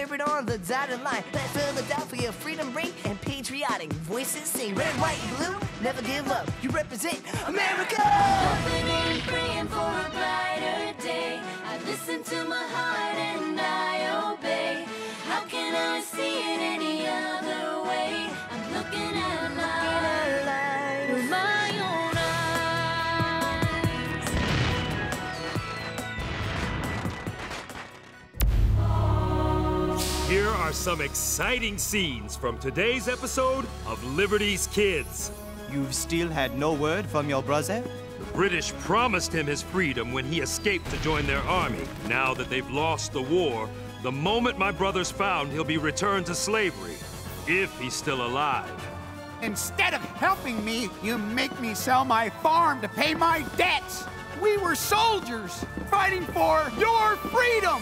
it on the dotted line. Let Philadelphia freedom ring and patriotic voices sing. Red, white, blue, never give up. You represent America! Hoping and praying for a brighter day. I listen to my heart and I obey. How can I see it any other way? I'm looking at life with my own eyes. Here are some exciting scenes from today's episode of Liberty's Kids. You've still had no word from your brother? The British promised him his freedom when he escaped to join their army. Now that they've lost the war, the moment my brother's found, he'll be returned to slavery, if he's still alive. Instead of helping me, you make me sell my farm to pay my debts. We were soldiers fighting for your freedom.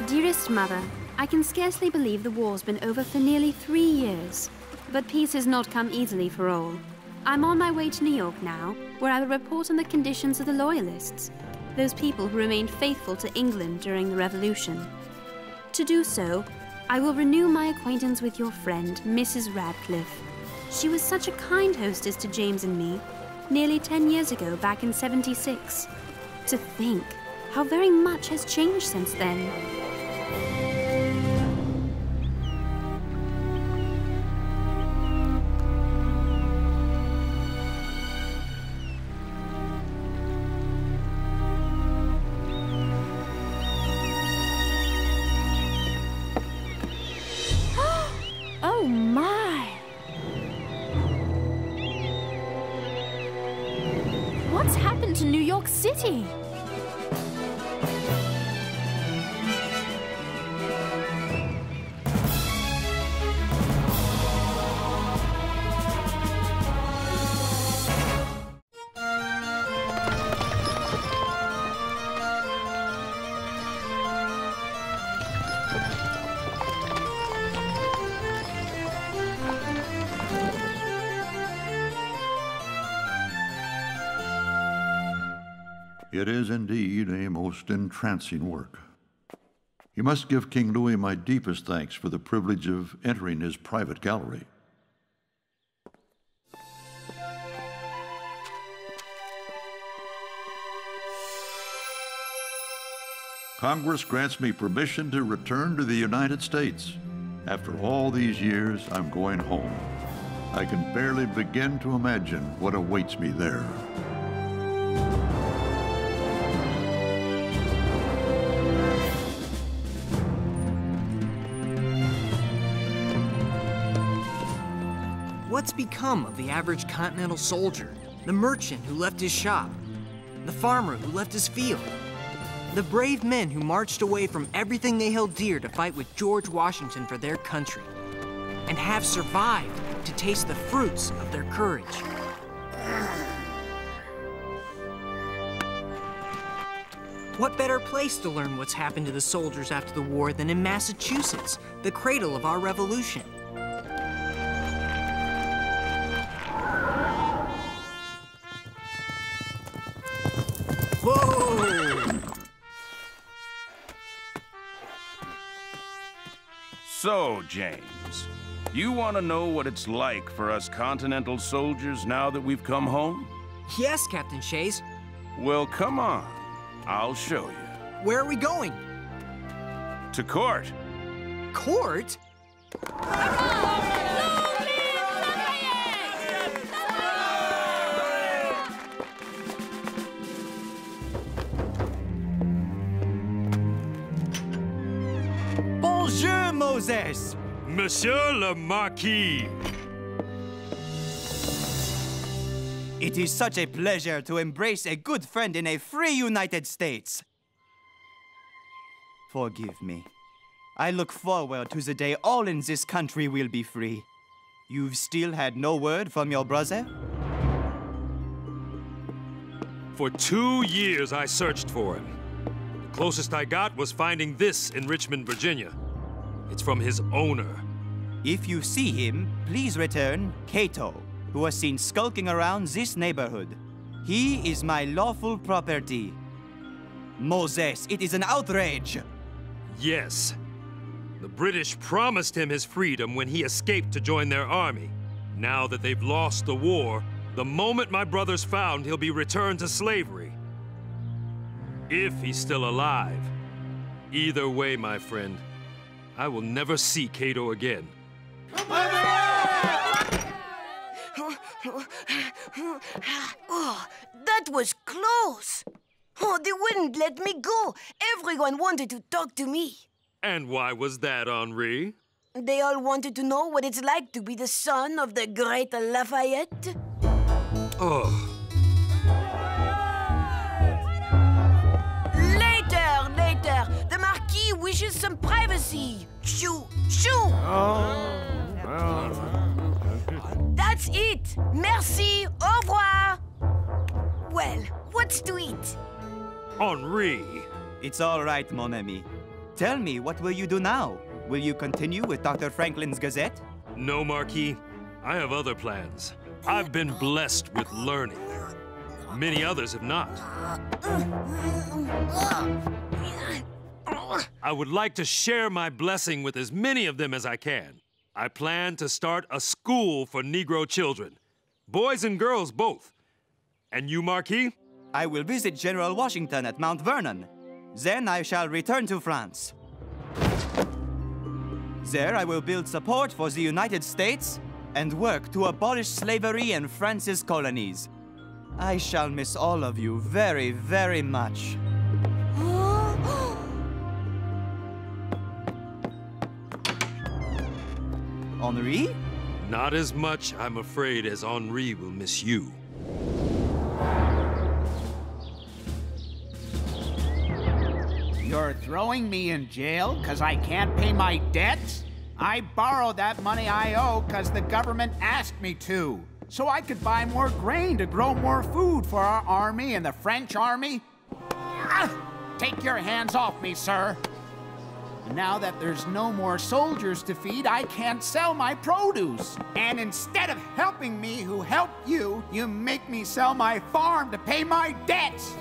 Dearest Mother, I can scarcely believe the war's been over for nearly 3 years. But peace has not come easily for all. I'm on my way to New York now, where I will report on the conditions of the loyalists, those people who remained faithful to England during the Revolution. To do so, I will renew my acquaintance with your friend, Mrs. Radcliffe. She was such a kind hostess to James and me, nearly 10 years ago, back in '76. To think how very much has changed since then. Oh my! What's happened to New York City? It is indeed a most entrancing work. You must give King Louis my deepest thanks for the privilege of entering his private gallery. Congress grants me permission to return to the United States. After all these years, I'm going home. I can barely begin to imagine what awaits me there. What's become of the average continental soldier, the merchant who left his shop, the farmer who left his field, the brave men who marched away from everything they held dear to fight with George Washington for their country, and have survived to taste the fruits of their courage? What better place to learn what's happened to the soldiers after the war than in Massachusetts, the cradle of our revolution? Whoa! So, James, you want to know what it's like for us Continental soldiers now that we've come home? Yes, Captain Shays. Well, come on. I'll show you. Where are we going? To court. Court? Bonjour, Moses! Monsieur le Marquis! It is such a pleasure to embrace a good friend in a free United States. Forgive me. I look forward to the day all in this country will be free. You've still had no word from your brother? For 2 years, I searched for him. The closest I got was finding this in Richmond, Virginia. It's from his owner. If you see him, please return Cato, who was seen skulking around this neighborhood. He is my lawful property. Moses, it is an outrage! Yes. The British promised him his freedom when he escaped to join their army. Now that they've lost the war, the moment my brother's found, he'll be returned to slavery. If he's still alive. Either way, my friend, I will never see Cato again. Oh, that was close. Oh, they wouldn't let me go. Everyone wanted to talk to me. And why was that, Henri? They all wanted to know what it's like to be the son of the great Lafayette. Oh. Later. The Marquis wishes some privacy. Shoo! That's it. Merci. Au revoir. Well, what's to eat? Henri. It's all right, mon ami. Tell me, what will you do now? Will you continue with Dr. Franklin's Gazette? No, Marquis. I have other plans. I've been blessed with learning. Many others have not. I would like to share my blessing with as many of them as I can. I plan to start a school for Negro children. Boys and girls both. And you, Marquis? I will visit General Washington at Mount Vernon. Then I shall return to France. There I will build support for the United States and work to abolish slavery in France's colonies. I shall miss all of you very, very much. Henri? Not as much, I'm afraid, as Henri will miss you. You're throwing me in jail because I can't pay my debts? I borrowed that money I owe because the government asked me to, so I could buy more grain to grow more food for our army and the French army. Take your hands off me, sir. Now that there's no more soldiers to feed, I can't sell my produce. And instead of helping me who helped you, you make me sell my farm to pay my debts.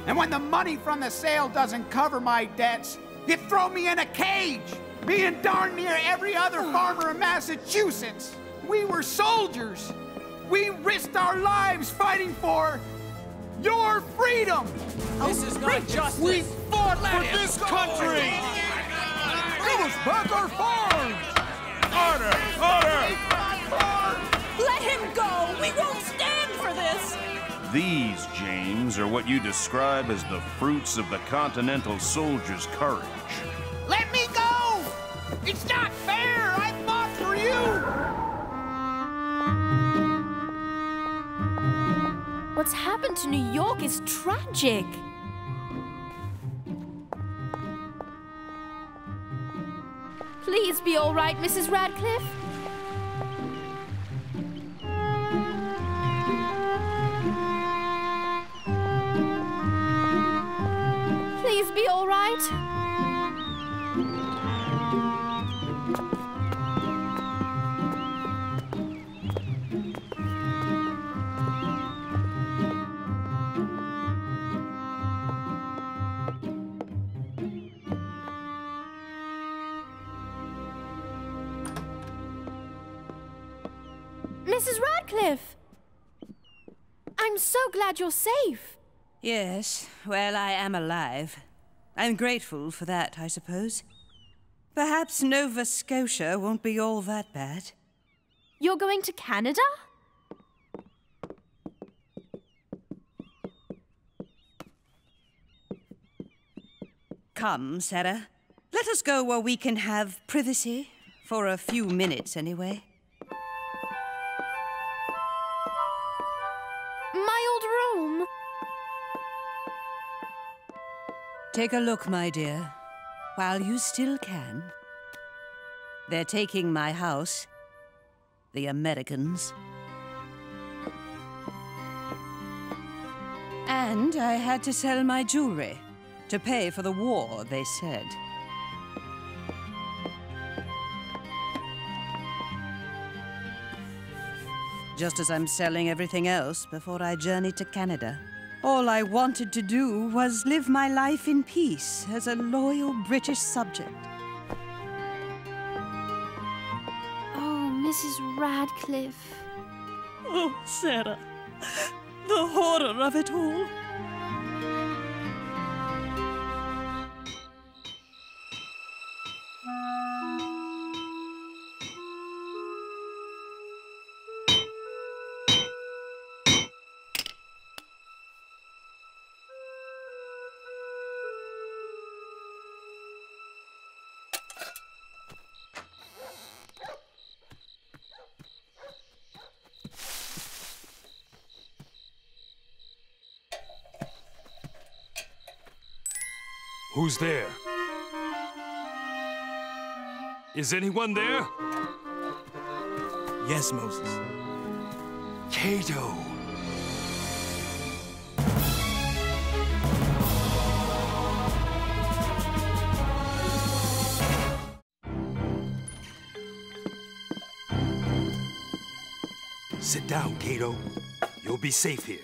And when the money from the sale doesn't cover my debts, you throw me in a cage. Me and darn near every other farmer in Massachusetts. We were soldiers. We risked our lives fighting for your freedom. This is not justice. We fought for this country. Give us back our farms. Order! Let him go! We won't stand for this! These, James, are what you describe as the fruits of the Continental soldier's courage. Let me go! It's not fair! I fought for you! What's happened to New York is tragic. Please be all right, Mrs. Radcliffe. Please be all right. Mrs. Radcliffe! I'm so glad you're safe. Yes, well, I am alive. I'm grateful for that, I suppose. Perhaps Nova Scotia won't be all that bad. You're going to Canada? Come, Sarah. Let us go where we can have privacy. For a few minutes, anyway. My old room. Take a look, my dear, while you still can. They're taking my house. The Americans. And I had to sell my jewelry to pay for the war, they said. Just as I'm selling everything else before I journeyed to Canada. All I wanted to do was live my life in peace as a loyal British subject. Oh, Mrs. Radcliffe. Oh, Sarah. The horror of it all. Who's there? Is anyone there? Yes, Moses. Cato! Sit down, Cato. You'll be safe here.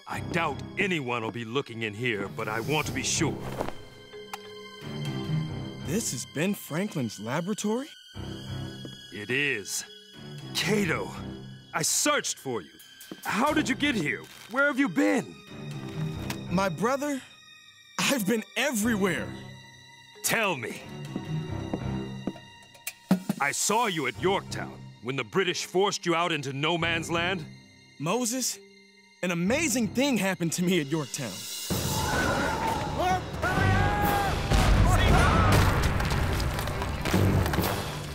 I doubt anyone will be looking in here, but I want to be sure. This is Ben Franklin's laboratory? It is. Cato, I searched for you. How did you get here? Where have you been? My brother? I've been everywhere. Tell me. I saw you at Yorktown when the British forced you out into no man's land. Moses, an amazing thing happened to me at Yorktown.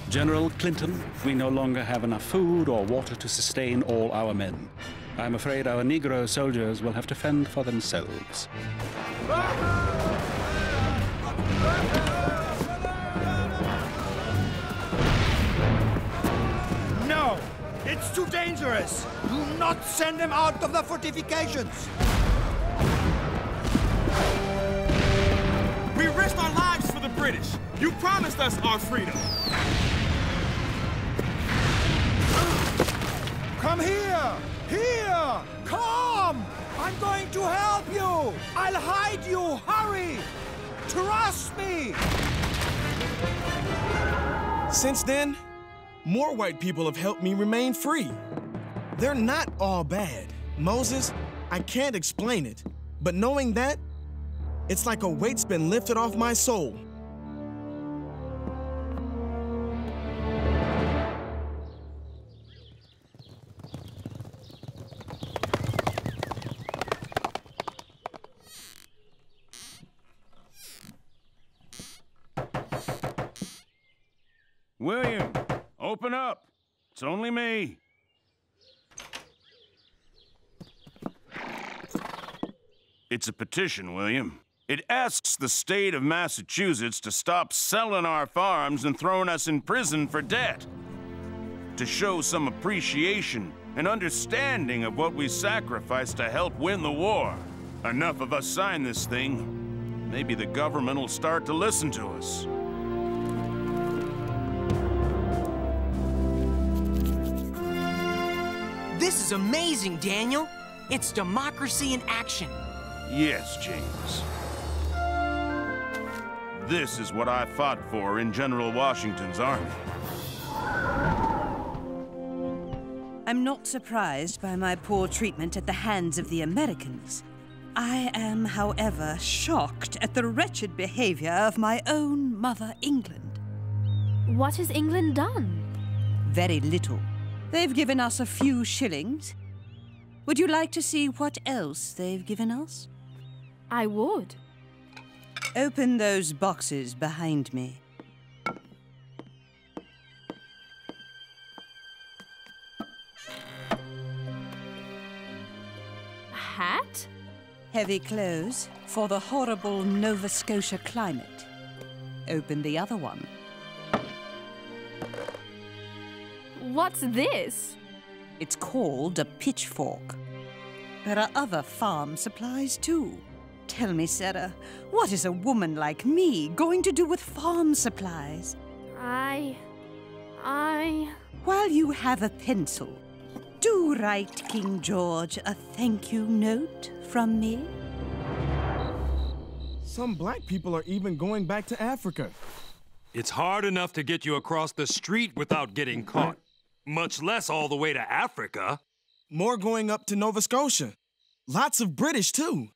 General Clinton, we no longer have enough food or water to sustain all our men. I'm afraid our Negro soldiers will have to fend for themselves. No! It's too dangerous! Do not send them out of the fortifications! We risked our lives for the British. You promised us our freedom. Come here! Here! Come! I'm going to help you! I'll hide you! Hurry! Trust me! Since then, more white people have helped me remain free. They're not all bad. Moses, I can't explain it, but knowing that, it's like a weight's been lifted off my soul. William, open up. It's only me. It's a petition, William. It asks the state of Massachusetts to stop selling our farms and throwing us in prison for debt. To show some appreciation and understanding of what we sacrificed to help win the war. Enough of us sign this thing. Maybe the government will start to listen to us. This is amazing, Daniel. It's democracy in action. Yes, James. This is what I fought for in General Washington's army. I'm not surprised by my poor treatment at the hands of the Americans. I am, however, shocked at the wretched behavior of my own mother, England. What has England done? Very little. They've given us a few shillings. Would you like to see what else they've given us? I would. Open those boxes behind me. A hat? Heavy clothes for the horrible Nova Scotia climate. Open the other one. What's this? It's called a pitchfork. There are other farm supplies, too. Tell me, Sarah, what is a woman like me going to do with farm supplies? While you have a pencil, do write King George a thank you note from me. Some black people are even going back to Africa. It's hard enough to get you across the street without getting caught, much less all the way to Africa. More going up to Nova Scotia. Lots of British, too.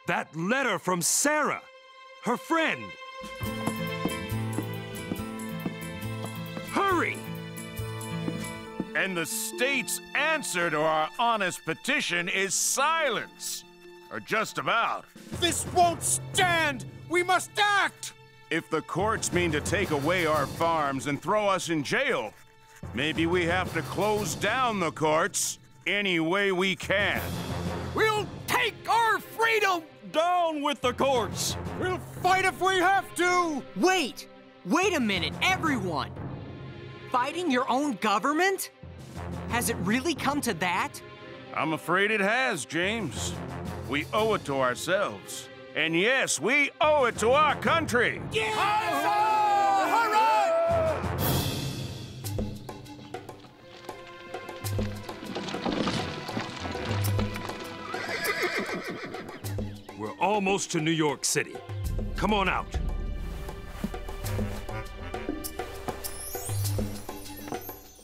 That letter from Sarah, her friend. Hurry! And the state's answer to our honest petition is silence. Or just about. This won't stand! We must act! If the courts mean to take away our farms and throw us in jail, maybe we have to close down the courts any way we can. We'll take our freedom! Down with the courts! We'll fight if we have to! Wait! Wait a minute, everyone! Fighting your own government? Has it really come to that? I'm afraid it has, James. We owe it to ourselves. And yes, we owe it to our country! Yeah! Hurrah! We're almost to New York City. Come on out.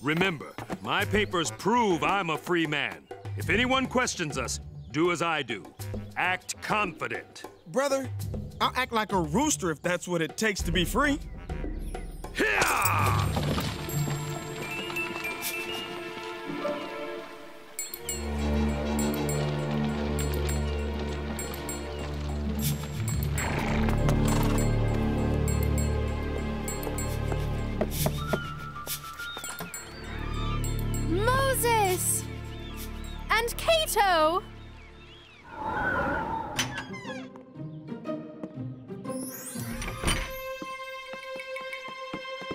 Remember, my papers prove I'm a free man. If anyone questions us, do as I do. Act confident. Brother, I'll act like a rooster if that's what it takes to be free. Hiya! Moses! And Cato!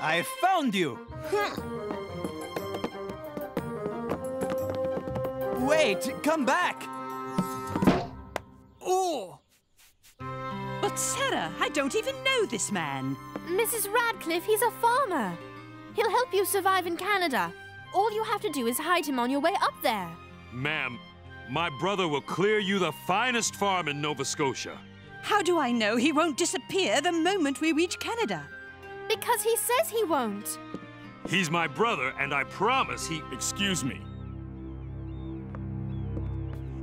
I found you! Wait, come back! Oh! But Sarah, I don't even know this man. Mrs. Radcliffe, he's a farmer. He'll help you survive in Canada. All you have to do is hide him on your way up there. Ma'am, my brother will clear you the finest farm in Nova Scotia. How do I know he won't disappear the moment we reach Canada? Because he says he won't. He's my brother, and I promise he... Excuse me.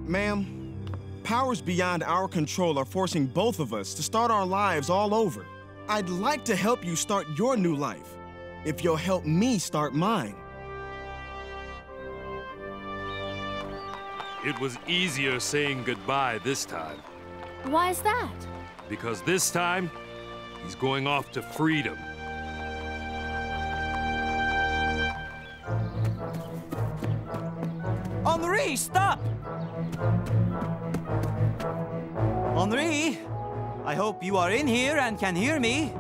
Ma'am, powers beyond our control are forcing both of us to start our lives all over. I'd like to help you start your new life, if you'll help me start mine. It was easier saying goodbye this time. Why is that? Because this time, he's going off to freedom. Henri, stop! Henri, I hope you are in here and can hear me.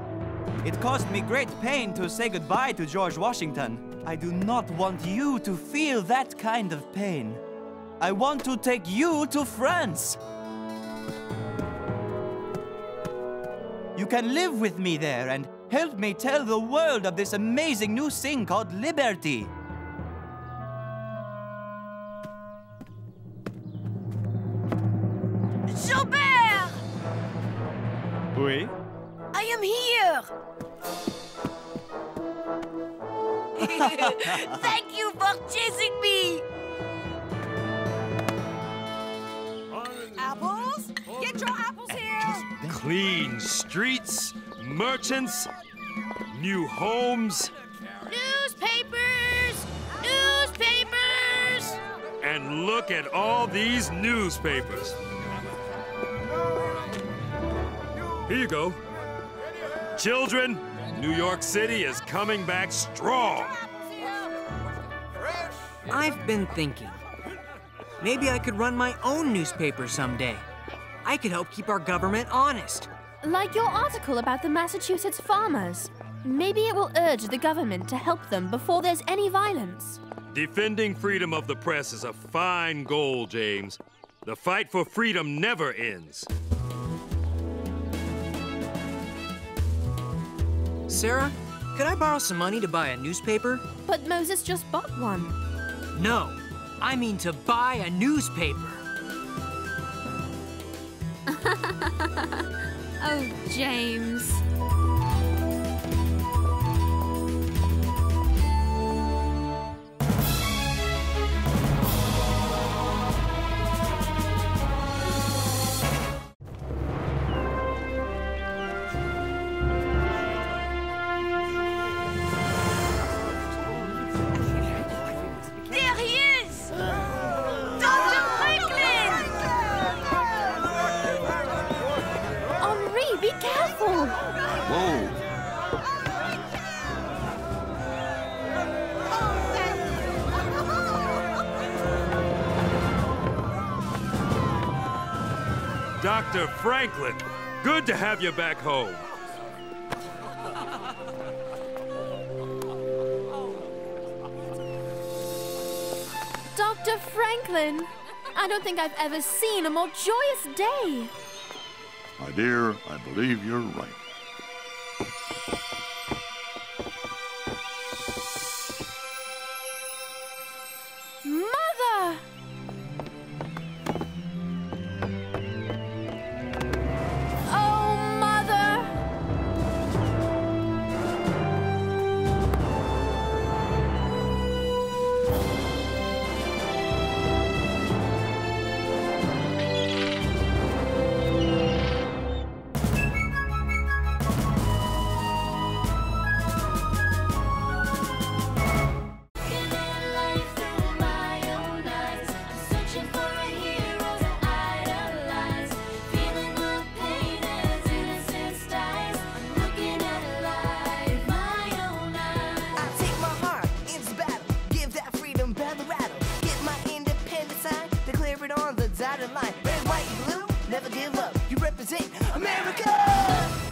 It caused me great pain to say goodbye to George Washington. I do not want you to feel that kind of pain. I want to take you to France. You can live with me there and help me tell the world of this amazing new thing called liberty. Gilbert! Oui? I am here! Thank you for chasing me! Apples? Get your apples here! Clean streets, merchants, new homes. Newspapers! Newspapers! And look at all these newspapers. Here you go. Children, New York City is coming back strong. I've been thinking. Maybe I could run my own newspaper someday. I could help keep our government honest. Like your article about the Massachusetts farmers. Maybe it will urge the government to help them before there's any violence. Defending freedom of the press is a fine goal, James. The fight for freedom never ends. Sarah, could I borrow some money to buy a newspaper? But Moses just bought one. No, I mean to buy a newspaper. Oh, James. Dr. Franklin, good to have you back home. Dr. Franklin, I don't think I've ever seen a more joyous day. My dear, I believe you're right. Mother! Oh, Mother! On the dotted line, red, white, blue, never give up. You represent America!